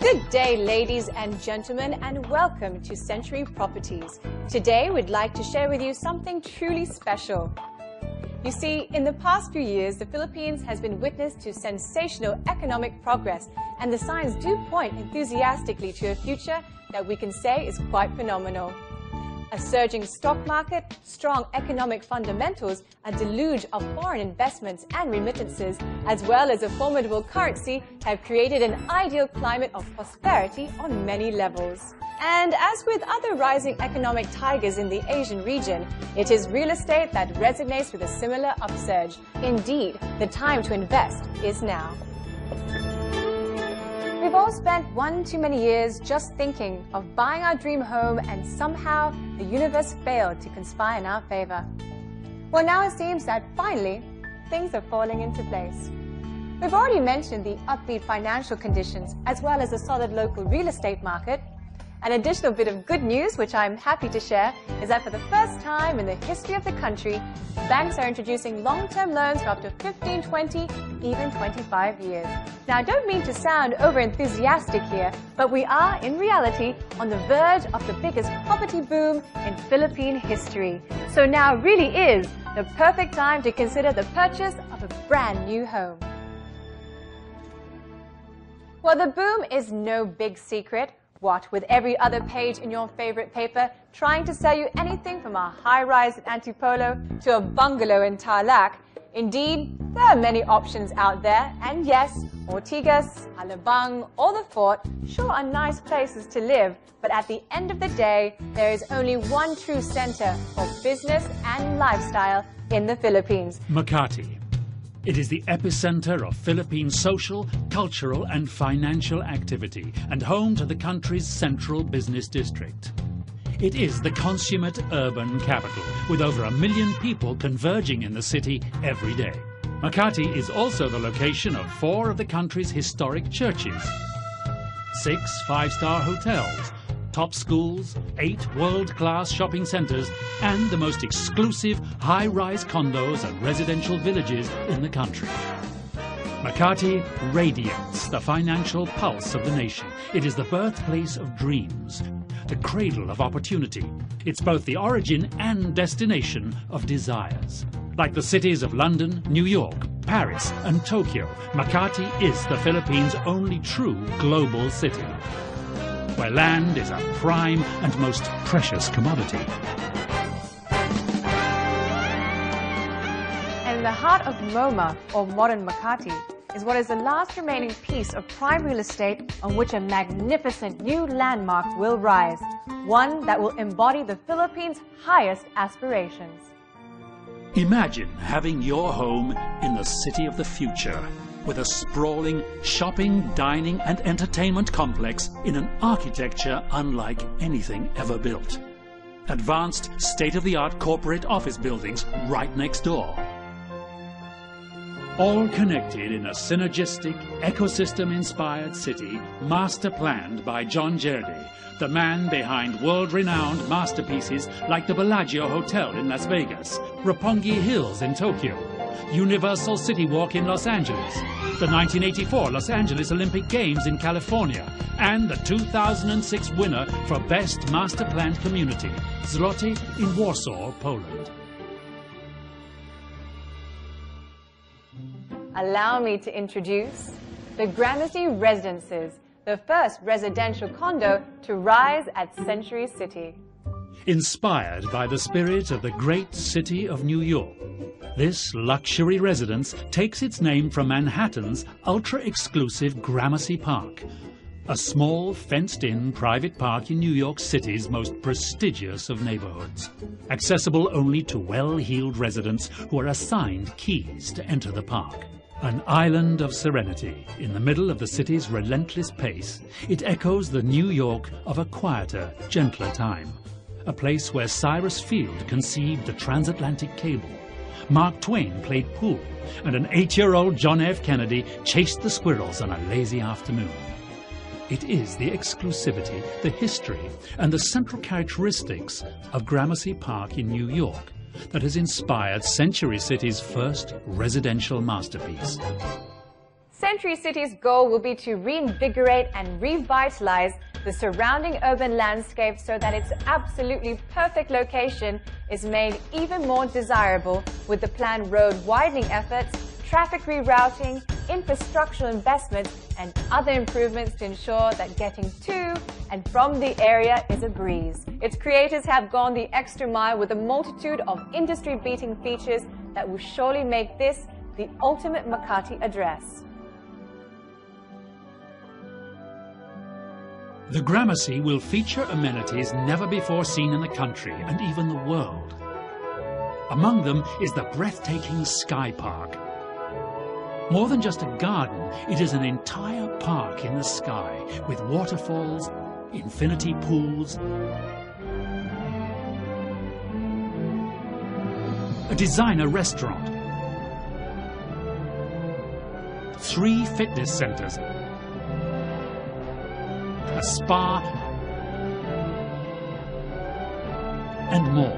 Good day, ladies and gentlemen, and welcome to Century Properties. Today, we'd like to share with you something truly special. You see, in the past few years, the Philippines has been witness to sensational economic progress, and the signs do point enthusiastically to a future that we can say is quite phenomenal. A surging stock market, strong economic fundamentals, a deluge of foreign investments and remittances, as well as a formidable currency, have created an ideal climate of prosperity on many levels. And as with other rising economic tigers in the Asian region, it is real estate that resonates with a similar upsurge. Indeed, the time to invest is now. We've all spent one too many years just thinking of buying our dream home, and somehow the universe failed to conspire in our favor. Well, now it seems that finally things are falling into place. We've already mentioned the upbeat financial conditions as well as a solid local real estate market. An additional bit of good news, which I'm happy to share, is that for the first time in the history of the country, banks are introducing long-term loans for up to 15, 20, even 25 years. Now, I don't mean to sound over-enthusiastic here, but we are, in reality, on the verge of the biggest property boom in Philippine history. So now really is the perfect time to consider the purchase of a brand new home. Well, the boom is no big secret. What with every other page in your favorite paper trying to sell you anything from a high-rise in Antipolo to a bungalow in Tarlac. Indeed, there are many options out there, and yes, Ortigas, Alabang, or the Fort sure are nice places to live, but at the end of the day, there is only one true center for business and lifestyle in the Philippines. Makati. It is the epicenter of Philippine social, cultural and financial activity and home to the country's central business district. It is the consummate urban capital, with over 1 million people converging in the city every day. Makati is also the location of 4 of the country's historic churches, 6 5-star hotels, top schools, 8 world-class shopping centers, and the most exclusive high-rise condos and residential villages in the country. Makati radiates the financial pulse of the nation. It is the birthplace of dreams, the cradle of opportunity. It's both the origin and destination of desires. Like the cities of London, New York, Paris, and Tokyo, Makati is the Philippines' only true global city, where land is a prime and most precious commodity. And in the heart of MoMA, or modern Makati, is what is the last remaining piece of prime real estate on which a magnificent new landmark will rise, one that will embody the Philippines' highest aspirations. Imagine having your home in the city of the future, with a sprawling shopping, dining and entertainment complex in an architecture unlike anything ever built. Advanced, state-of-the-art corporate office buildings right next door. All connected in a synergistic, ecosystem-inspired city master-planned by Jerde, the man behind world-renowned masterpieces like the Bellagio Hotel in Las Vegas, Roppongi Hills in Tokyo, Universal City Walk in Los Angeles, the 1984 Los Angeles Olympic Games in California, and the 2006 winner for Best Master Planned Community, Zloty in Warsaw, Poland. Allow me to introduce the Gramercy Residences, the first residential condo to rise at Century City. Inspired by the spirit of the great city of New York, this luxury residence takes its name from Manhattan's ultra-exclusive Gramercy Park, a small, fenced-in private park in New York City's most prestigious of neighborhoods, accessible only to well-heeled residents who are assigned keys to enter the park. An island of serenity in the middle of the city's relentless pace, it echoes the New York of a quieter, gentler time. A place where Cyrus Field conceived the transatlantic cable, Mark Twain played pool, and an 8-year-old John F. Kennedy chased the squirrels on a lazy afternoon. It is the exclusivity, the history, and the central characteristics of Gramercy Park in New York that has inspired Century City's first residential masterpiece. Century City's goal will be to reinvigorate and revitalize the surrounding urban landscape so that its absolutely perfect location is made even more desirable with the planned road widening efforts, traffic rerouting, infrastructural investments, and other improvements to ensure that getting to and from the area is a breeze. Its creators have gone the extra mile with a multitude of industry-beating features that will surely make this the ultimate Makati address. The Gramercy will feature amenities never before seen in the country and even the world. Among them is the breathtaking Sky Park. More than just a garden, it is an entire park in the sky with waterfalls, infinity pools, a designer restaurant, 3 fitness centers, a spa, and more.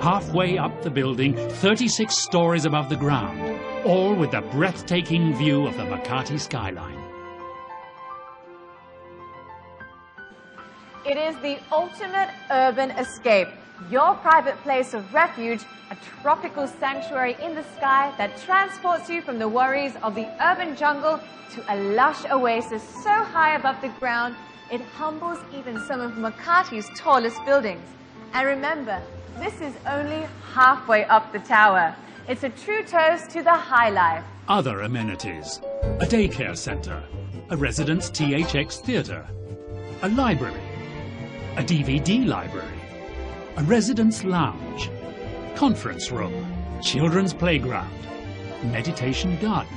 Halfway up the building, 36 stories above the ground, all with the breathtaking view of the Makati skyline. It is the ultimate urban escape, your private place of refuge, a tropical sanctuary in the sky that transports you from the worries of the urban jungle to a lush oasis so high above the ground, it humbles even some of Makati's tallest buildings. And remember, this is only halfway up the tower. It's a true toast to the high life. Other amenities: a daycare center, a residence THX theater, a library, a DVD library, a residence lounge, conference room, children's playground, meditation garden,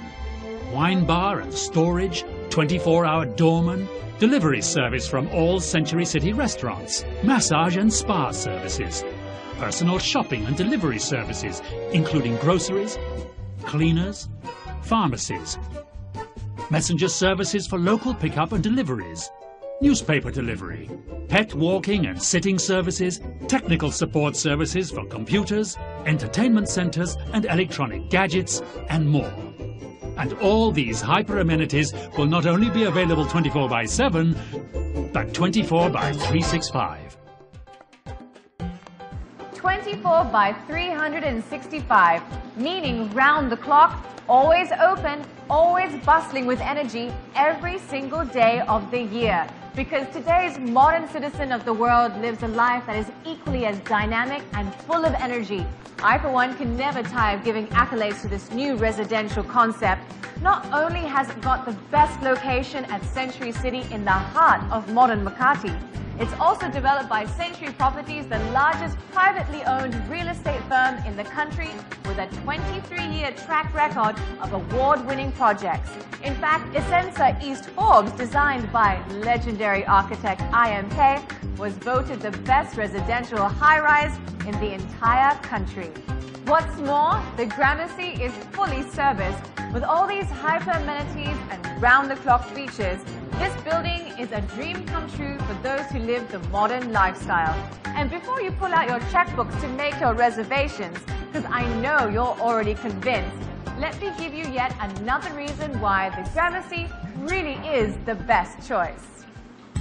wine bar and storage, 24-hour doorman, delivery service from all Century City restaurants, massage and spa services, personal shopping and delivery services, including groceries, cleaners, pharmacies, messenger services for local pickup and deliveries, newspaper delivery, pet walking and sitting services, technical support services for computers, entertainment centers and electronic gadgets, and more. And all these hyper-amenities will not only be available 24/7, but 24/365. 24/365, meaning round the clock, always open, always bustling with energy every single day of the year. Because today's modern citizen of the world lives a life that is equally as dynamic and full of energy. I, for one, can never tire of giving accolades to this new residential concept. Not only has it got the best location at Century City in the heart of modern Makati, it's also developed by Century Properties, the largest privately owned real estate firm in the country, with a 23-year track record of award-winning projects. In fact, Essensa East Forbes, designed by legendary architect IMK, was voted the best residential high-rise in the entire country. What's more, the Gramercy is fully serviced with all these hyper-amenities and round-the-clock features. This building is a dream come true for those who live the modern lifestyle. And before you pull out your checkbooks to make your reservations, because I know you're already convinced, let me give you yet another reason why the Gramercy really is the best choice.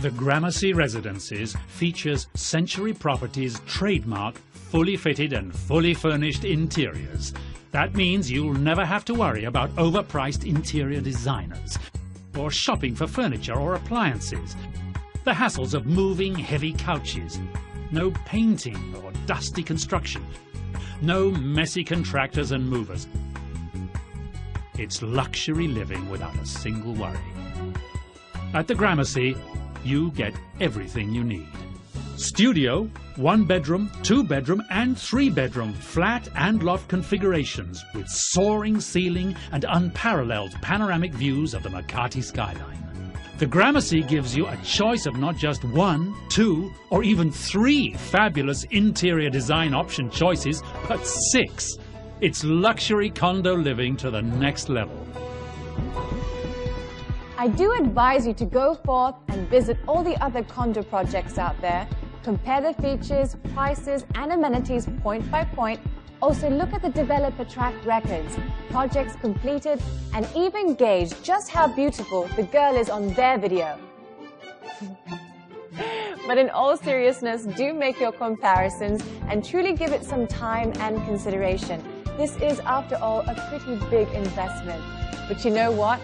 The Gramercy Residences features Century Properties' trademark fully fitted and fully furnished interiors. That means you'll never have to worry about overpriced interior designers or shopping for furniture or appliances, the hassles of moving heavy couches, no painting or dusty construction, no messy contractors and movers. It's luxury living without a single worry. At the Gramercy, you get everything you need. Studio, 1-bedroom, 2-bedroom and 3-bedroom flat and loft configurations with soaring ceiling and unparalleled panoramic views of the Makati skyline. The Gramercy gives you a choice of not just 1, 2 or even 3 fabulous interior design option choices, but 6. It's luxury condo living to the next level. I do advise you to go forth and visit all the other condo projects out there, compare the features, prices and amenities point by point, Also look at the developer track records, projects completed, and even gauge just how beautiful the girl is on their video. But in all seriousness, do make your comparisons and truly give it some time and consideration. This is, after all, a pretty big investment. But you know what?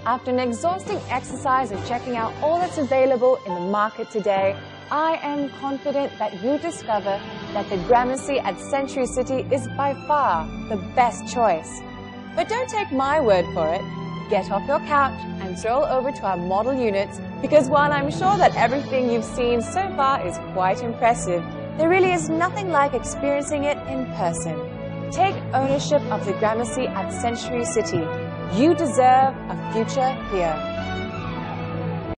After an exhausting exercise of checking out all that's available in the market today, I am confident that you discover that the Gramercy at Century City is by far the best choice. But don't take my word for it. Get off your couch and stroll over to our model units, because while I'm sure that everything you've seen so far is quite impressive, there really is nothing like experiencing it in person. Take ownership of the Gramercy at Century City. You deserve a future here.